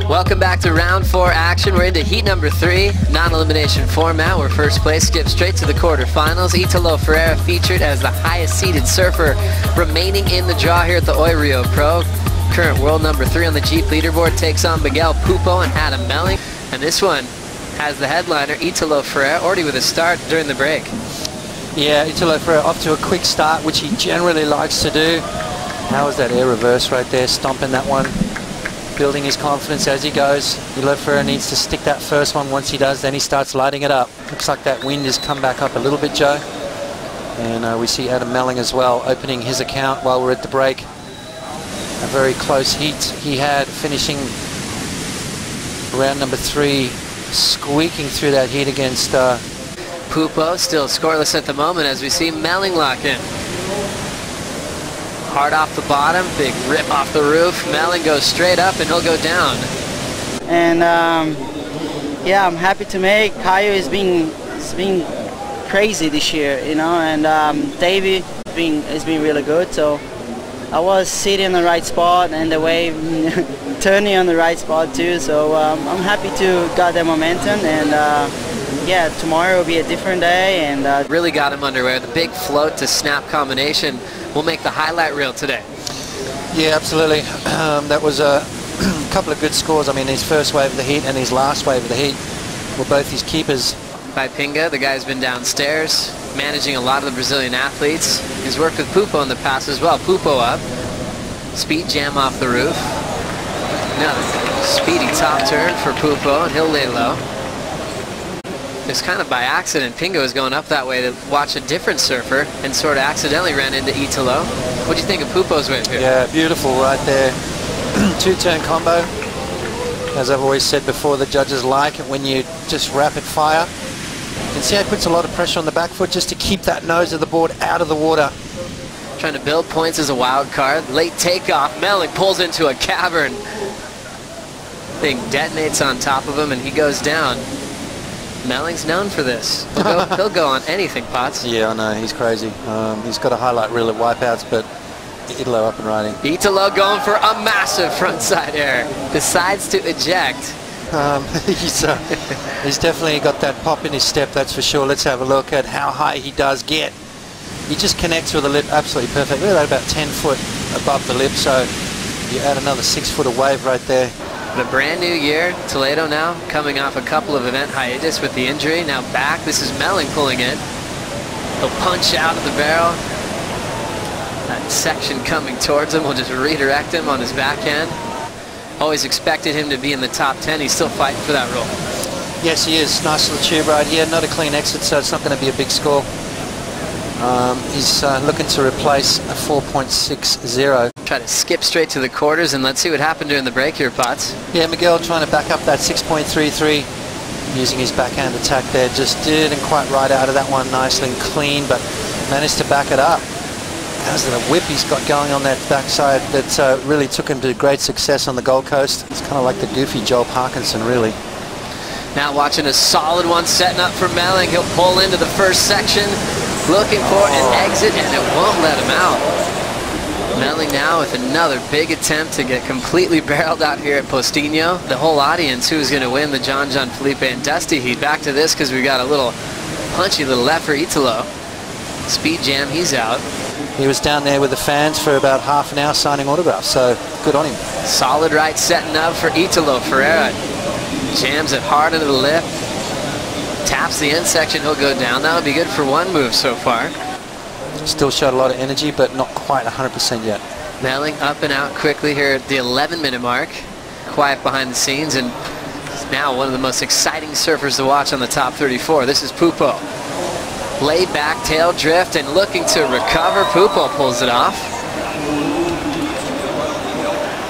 Welcome back to round 4 action. We're into heat number 3, non-elimination format, where first place skips straight to the quarterfinals. Italo Ferreira featured as the highest seeded surfer remaining in the draw here at the Oi Rio Pro. Current world number 3 on the Jeep leaderboard takes on Miguel, Pupo, and Adam Melling. And this one has the headliner, Italo Ferreira, already with a start during the break. Yeah, Italo Ferreira off to a quick start, which he generally likes to do. How was that air reverse right there, stomping that one, building his confidence as he goes. Italo Ferreira needs to stick that first one. Once he does, then he starts lighting it up. Looks like that wind has come back up a little bit, Joe. And we see Adam Melling as well, opening his account while we're at the break. A very close heat he had, finishing round number 3, squeaking through that heat against Pupo, still scoreless at the moment as we see Melling lock in. Hard off the bottom, big rip off the roof. Melling goes straight up and he'll go down. And yeah, I'm happy to make. Caio has been crazy this year, you know, and Davey has been really good. So I was sitting in the right spot and the wave turning on the right spot too. So I'm happy to got that momentum, and yeah, tomorrow will be a different day. And really got him underway. The big float to snap combination will make the highlight reel today. Yeah, absolutely. That was a couple of good scores. I mean, his first wave of the heat and his last wave of the heat were both his keepers. By Pinga, the guy's been downstairs, managing a lot of the Brazilian athletes. He's worked with Pupo in the past as well. Pupo up, speed jam off the roof. Another speedy top turn for Pupo, and he'll lay low. It's kind of by accident. Pinga was going up that way to watch a different surfer and sort of accidentally ran into Italo. What do you think of Pupo's wave here? Yeah, beautiful right there. Two-turn combo. As I've always said before, the judges like it when you just rapid fire. You can see how it puts a lot of pressure on the back foot just to keep that nose of the board out of the water. Trying to build points as a wild card. Late takeoff. Melling pulls into a cavern. Thing detonates on top of him and he goes down. Melling's known for this. He'll go on anything, Potts. Yeah, I know. He's crazy. He's got a highlight reel at wipeouts, but Italo up and riding. Italo going for a massive frontside air. Decides to eject. He's definitely got that pop in his step, that's for sure. Let's have a look at how high he does get. He just connects with the lip absolutely perfect. Look at that, about 10 foot above the lip, so you add another 6 foot of wave right there. The brand new year, Toledo now coming off a couple of event hiatus with the injury. Now back, this is Melling pulling in. He'll punch out of the barrel. That section coming towards him will just redirect him on his backhand. Always expected him to be in the top 10. He's still fighting for that role. Yes, he is. Nice little tube ride here. Not a clean exit, so it's not going to be a big score. He's looking to replace a 4.60. Try to skip straight to the quarters, and let's see what happened during the break here, Potts. Yeah, Miguel trying to back up that 6.33. Using his backhand attack there. Just didn't quite ride out of that one nicely and clean, but managed to back it up. How's the whip he's got going on that backside that really took him to great success on the Gold Coast. It's kind of like the goofy Joel Parkinson, really. Now watching a solid one setting up for Melling. He'll pull into the first section, looking for an exit, and it won't let him out. Melling now with another big attempt to get completely barreled out here at Postinho. The whole audience who's going to win the John Felipe and Dusty heat. Back to this because we got a little punchy little left for Italo. Speed jam, he's out. He was down there with the fans for about half an hour signing autographs, so good on him. Solid right setting up for Italo Ferreira. Jams it hard into the lip. Taps the end section, he'll go down. That would be good for one move so far. Still showed a lot of energy, but not quite 100% yet. Melling up and out quickly here at the 11-minute mark. Quiet behind the scenes, and now one of the most exciting surfers to watch on the top 34. This is Pupo. Laid back tail drift and looking to recover. Pupo pulls it off.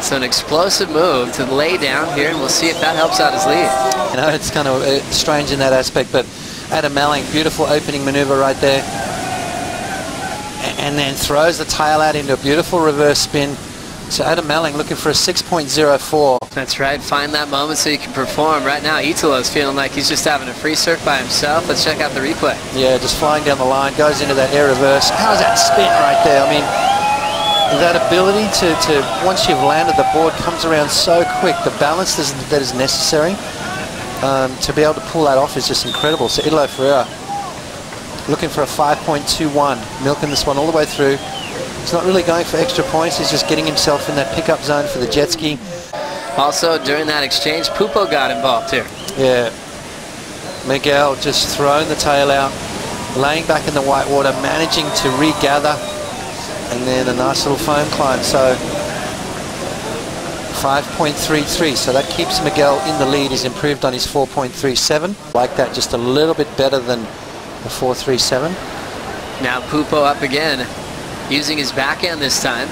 So an explosive move to lay down here, and we'll see if that helps out his lead. You know, it's kind of strange in that aspect, but Adam Melling, beautiful opening maneuver right there. And then throws the tail out into a beautiful reverse spin. So Adam Melling looking for a 6.04. That's right, find that moment so you can perform. Right now, Italo's feeling like he's just having a free surf by himself. Let's check out the replay. Yeah, just flying down the line, goes into that air reverse. How's that spin right there? I mean, that ability to once you've landed, the board comes around so quick. The balance that is necessary to be able to pull that off is just incredible. So Italo Ferreira looking for a 5.21, milking this one all the way through. He's not really going for extra points. He's just getting himself in that pickup zone for the jet ski. Also, during that exchange, Pupo got involved here. Yeah. Miguel just throwing the tail out, laying back in the white water, managing to regather, and then a nice little foam climb. So 5.33, so that keeps Miguel in the lead. He's improved on his 4.37. Like that, just a little bit better than the 4.37. Now Pupo up again, using his backhand this time.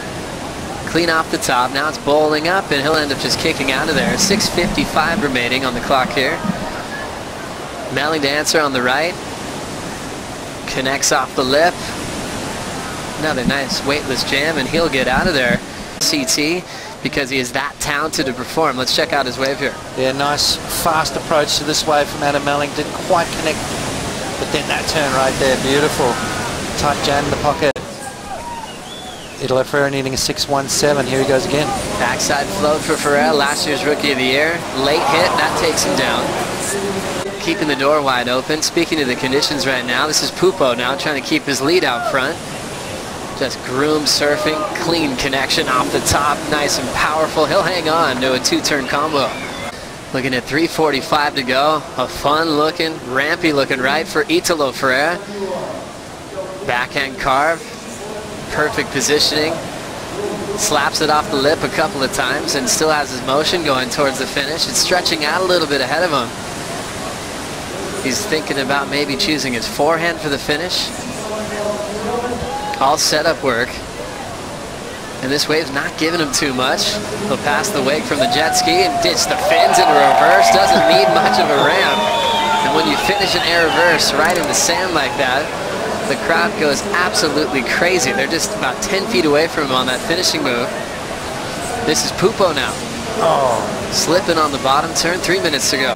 Clean off the top. Now it's bowling up, and he'll end up just kicking out of there. 6:55 remaining on the clock here. Melling to answer on the right. Connects off the lip. Another nice weightless jam, and he'll get out of there. CT, because he is that talented to perform. Let's check out his wave here. Yeah, nice fast approach to this wave from Adam Melling. Didn't quite connect, but then that turn right there, beautiful. Tight jam in the pocket. Italo Ferreira needing a 6.17. Here he goes again. Backside float for Ferreira, last year's Rookie of the Year. Late hit, that takes him down. Keeping the door wide open. Speaking of the conditions right now, this is Pupo now trying to keep his lead out front. Just groom surfing, clean connection off the top, nice and powerful. He'll hang on to a two-turn combo. Looking at 3:45 to go. A fun-looking, rampy-looking right for Italo Ferreira. Backhand carve. Perfect positioning. Slaps it off the lip a couple of times and still has his motion going towards the finish. It's stretching out a little bit ahead of him. He's thinking about maybe choosing his forehand for the finish. All setup work. And this wave's not giving him too much. He'll pass the wake from the jet ski and ditch the fins in reverse. Doesn't need much of a ramp. And when you finish an air reverse right in the sand like that, the crowd goes absolutely crazy. They're just about 10 feet away from him on that finishing move. This is Pupo now. Oh, slipping on the bottom turn, 3 minutes to go.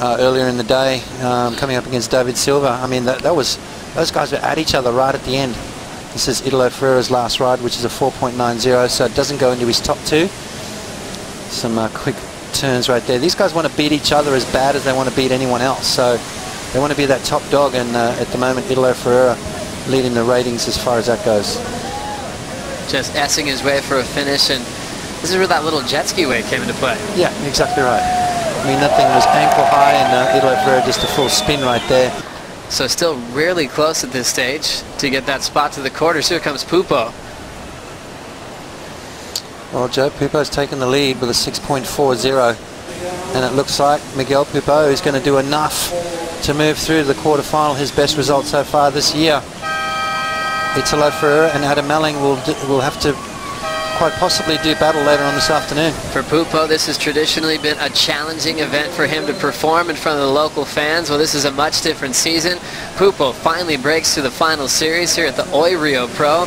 Earlier in the day, coming up against David Silva. I mean, those guys were at each other right at the end. This is Italo Ferreira's last ride, which is a 4.90, so it doesn't go into his top two. Some quick turns right there. These guys want to beat each other as bad as they want to beat anyone else. So they want to be that top dog, and at the moment, Italo Ferreira leading the ratings as far as that goes. Just S-ing his way for a finish, and this is where that little jet ski wave came into play. Yeah, exactly right. I mean, that thing was ankle high, and Italo Ferreira just a full spin right there. So still really close at this stage to get that spot to the quarters. Here comes Pupo. Well, Joe, Pupo's taken the lead with a 6.40, and it looks like Miguel Pupo is going to do enough to move through to the quarterfinal. His best result so far this year. Italo Ferreira and Adam Melling will have to quite possibly do battle later on this afternoon. For Pupo, this has traditionally been a challenging event for him to perform in front of the local fans. Well, this is a much different season. Pupo finally breaks to the final series here at the Oi Rio Pro.